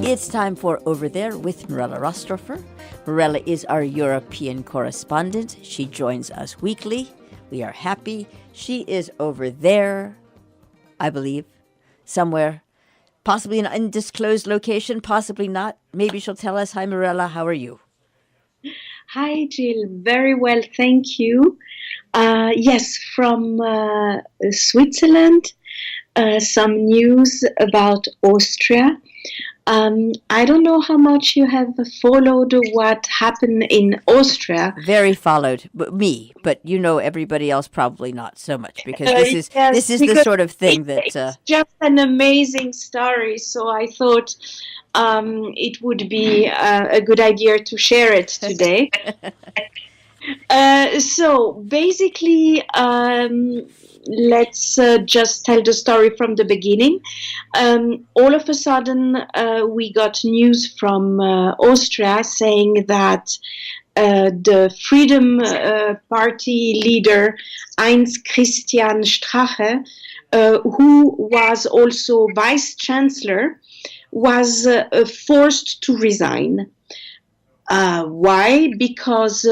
It's time for Over There with Mirella Rastorfer. Mirella is our European correspondent. She joins us weekly. We are happy. She is over there, I believe, somewhere, possibly in an undisclosed location, possibly not. Maybe she'll tell us. Hi, Mirella. How are you? Hi, Jill. Very well, thank you. Yes, from Switzerland, some news about Austria. I don't know how much you have followed what happened in Austria. Very followed, me, but you know everybody else probably not so much because this Yes, is the sort of thing it's that. just an amazing story. So I thought it would be a good idea to share it today. So basically, let's just tell the story from the beginning. All of a sudden, we got news from Austria saying that the Freedom Party leader Heinz Christian Strache, who was also vice chancellor, was forced to resign. Why? Because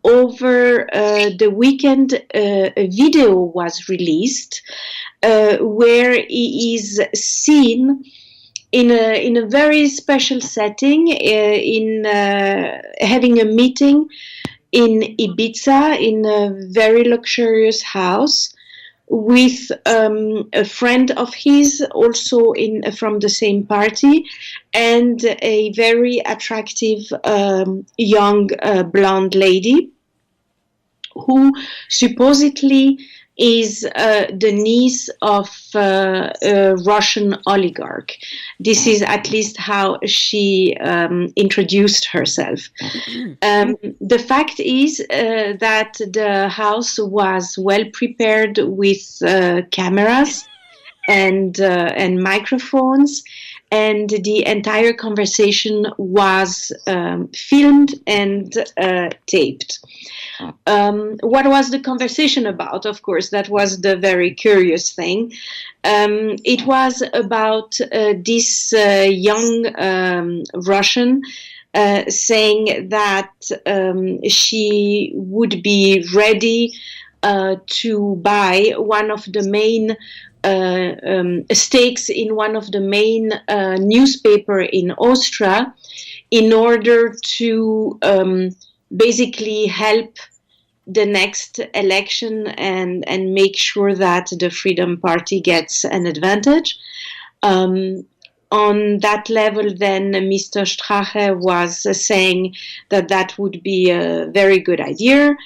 over the weekend, a video was released where he is seen in a very special setting, in having a meeting in Ibiza in a very luxurious house with a friend of his, also from the same party, and a very attractive young blonde lady who supposedly is the niece of a Russian oligarch. This is at least how she introduced herself. The fact is that the house was well prepared with cameras and microphones, and the entire conversation was filmed and taped. What was the conversation about? Of course, that was the very curious thing. It was about this young Russian saying that she would be ready to buy one of the main stakes in one of the main newspaper in Austria in order to basically help the next election and make sure that the Freedom Party gets an advantage. On that level, then Mr. Strache was saying that that would be a very good idea.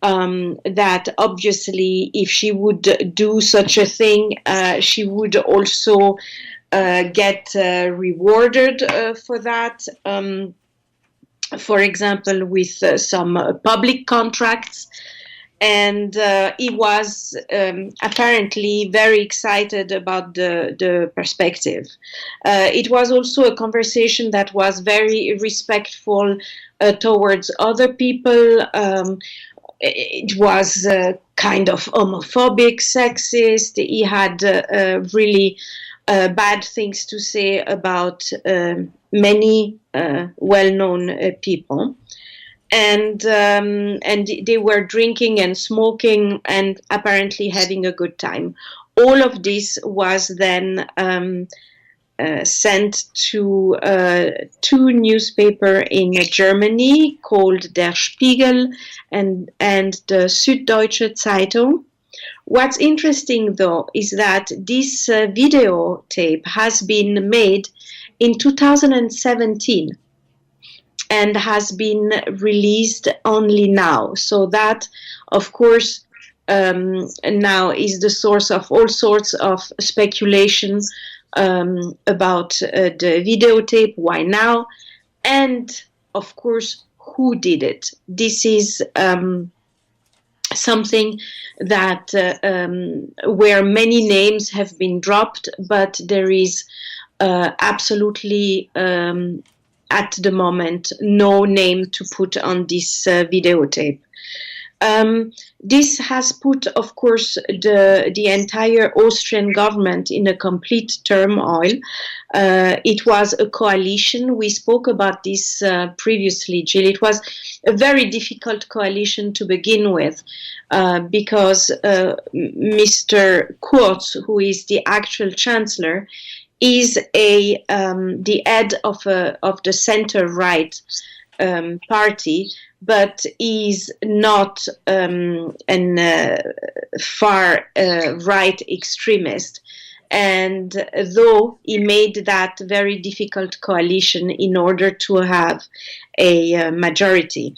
That obviously, if she would do such a thing, she would also get rewarded for that. For example, with some public contracts. And he was apparently very excited about the perspective. It was also a conversation that was very respectful towards other people. It was kind of homophobic, sexist. He had really bad things to say about many well-known people. And they were drinking and smoking and apparently having a good time. All of this was then sent to two newspapers in Germany called Der Spiegel and the Süddeutsche Zeitung. What's interesting, though, is that this videotape has been made in 2017. And has been released only now. So that, of course, now is the source of all sorts of speculation about the videotape, why now, and, of course, who did it. This is something that where many names have been dropped, but there is absolutely at the moment no name to put on this videotape. This has put, of course, the entire Austrian government in a complete turmoil. It was a coalition. We spoke about this previously, Jill. It was a very difficult coalition to begin with because Mr. Kurz, who is the actual chancellor, is the head of the center-right party, but is not an far right extremist. And though he made that very difficult coalition in order to have a majority.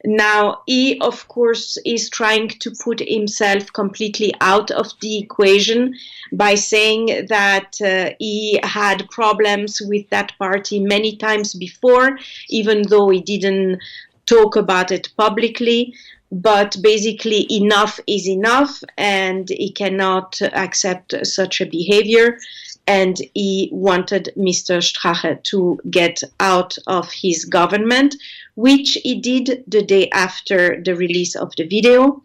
Now, he, of course, is trying to put himself completely out of the equation by saying that he had problems with that party many times before, even though he didn't talk about it publicly. But basically, enough is enough, and he cannot accept such a behavior. And he wanted Mr. Strache to get out of his government, which he did the day after the release of the video.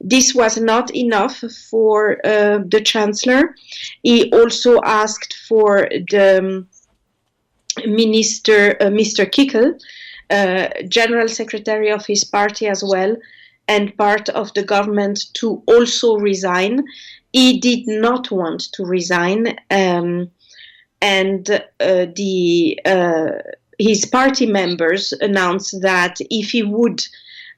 This was not enough for the chancellor. He also asked for the minister, Mr. Kickel, general secretary of his party as well, and part of the government, to also resign. He did not want to resign, and his party members announced that if he would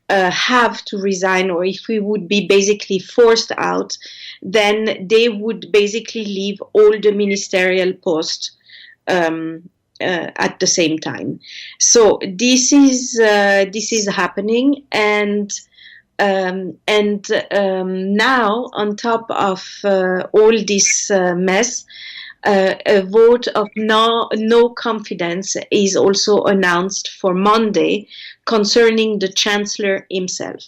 have to resign, or if he would be basically forced out, then they would basically leave all the ministerial posts at the same time. So this is happening, and now, on top of all this mess, a vote of no confidence is also announced for Monday concerning the chancellor himself.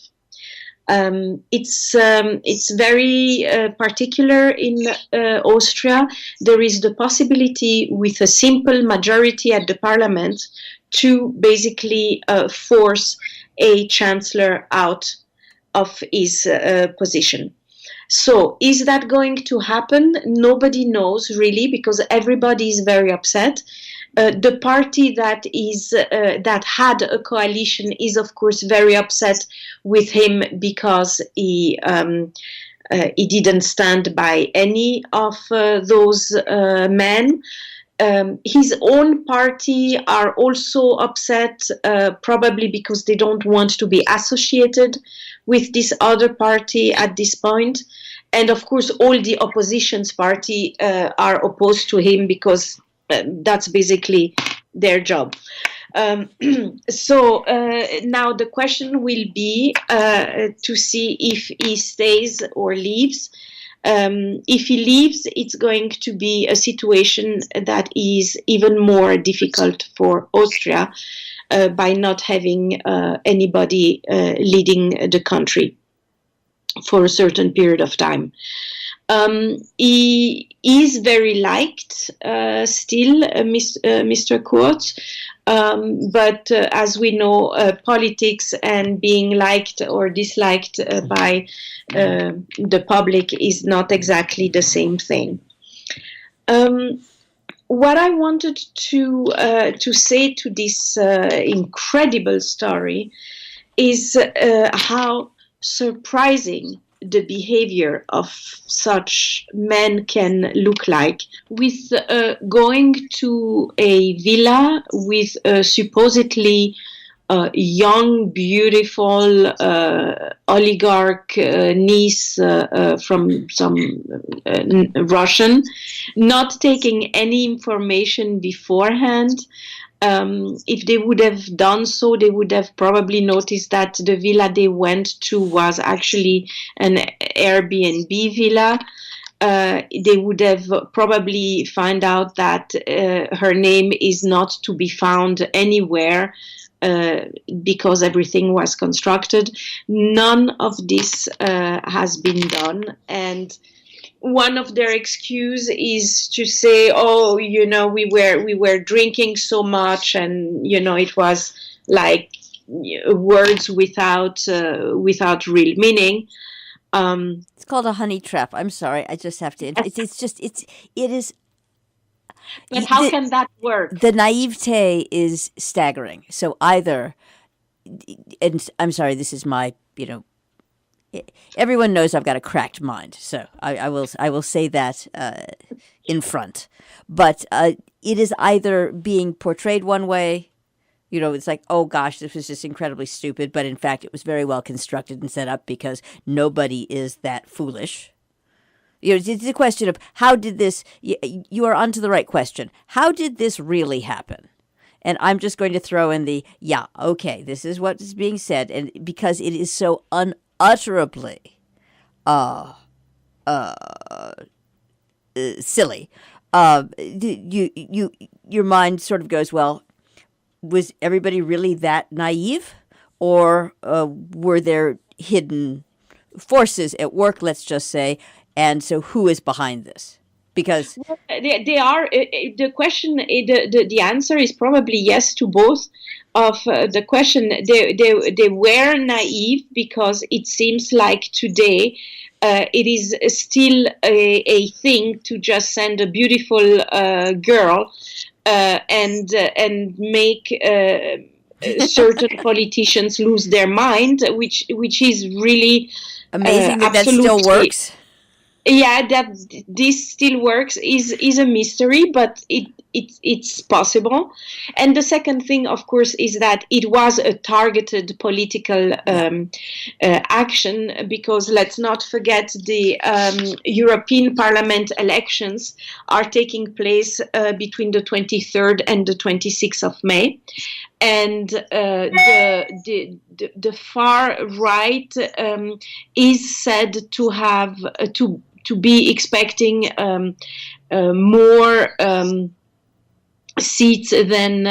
It's very particular in Austria. There is the possibility, with a simple majority at the parliament, to basically force a chancellor out of his position. So is that going to happen? Nobody knows really, because everybody is very upset. The party that had a coalition is, of course, very upset with him because he didn't stand by any of those men. His own party are also upset, probably because they don't want to be associated with this other party at this point. And of course, all the opposition's party are opposed to him, because that's basically their job. So now the question will be to see if he stays or leaves. If he leaves, it's going to be a situation that is even more difficult for Austria by not having anybody leading the country for a certain period of time. He is very liked still, Mr. Kurz, but as we know, politics and being liked or disliked by the public is not exactly the same thing. What I wanted to say to this incredible story is how surprising the behavior of such men can look like, with going to a villa with a supposedly young, beautiful oligarch niece from some Russian, not taking any information beforehand. If they would have done so, they would have probably noticed that the villa they went to was actually an Airbnb villa. They would have probably found out that her name is not to be found anywhere because everything was constructed. None of this has been done, and one of their excuse is to say, "Oh, we were drinking so much, and it was like words without real meaning. It's called a honey trap. I'm sorry. I just have to. It is. But how can that work? The naivete is staggering. So either, and I'm sorry, this is my, everyone knows I've got a cracked mind. So I will say that in front. But it is either being portrayed one way. It's like, oh gosh, this was just incredibly stupid. But in fact, it was very well constructed and set up because nobody is that foolish. It's a question of how did this, you are onto the right question. How did this really happen? And I'm just going to throw in okay, this is what is being said. And because it is so unutterably silly, your mind sort of goes, well, was everybody really that naive? Or were there hidden forces at work, let's just say? And so who is behind this? Because they are the question, the answer is probably yes to both of the question. They were naive because it seems like today it is still a thing to just send a beautiful girl and make certain politicians lose their mind, which is really amazing that still works. Yeah, that this still works is a mystery, but it's possible. And the second thing, of course, is that it was a targeted political action, because let's not forget the European Parliament elections are taking place between the 23rd and the 26th of May. And the far right is said to have to be expecting more seats than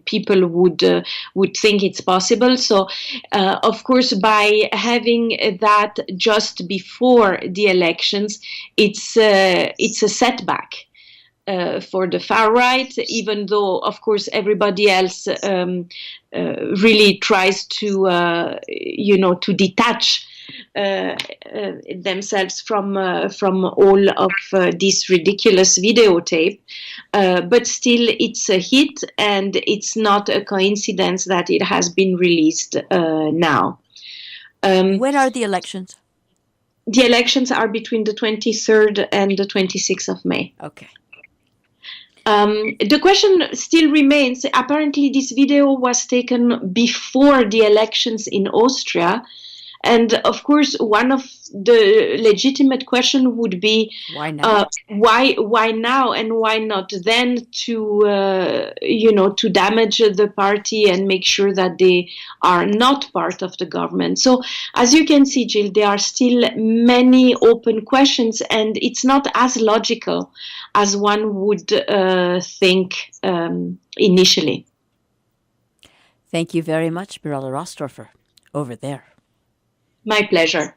people would think it's possible. So of course, by having that just before the elections, it's a setback for the far right, even though, of course, everybody else really tries to detach themselves from all of this ridiculous videotape. But still, it's a hit, and it's not a coincidence that it has been released now. When are the elections? The elections are between the 23rd and the 26th of May. Okay. The question still remains. Apparently, this video was taken before the elections in Austria. And of course, one of the legitimate question would be, why now? Why now, and why not then to damage the party and make sure that they are not part of the government. So, as you can see, Jill, there are still many open questions, and it's not as logical as one would think initially. Thank you very much, Mirella Rastorfer. Over there. My pleasure.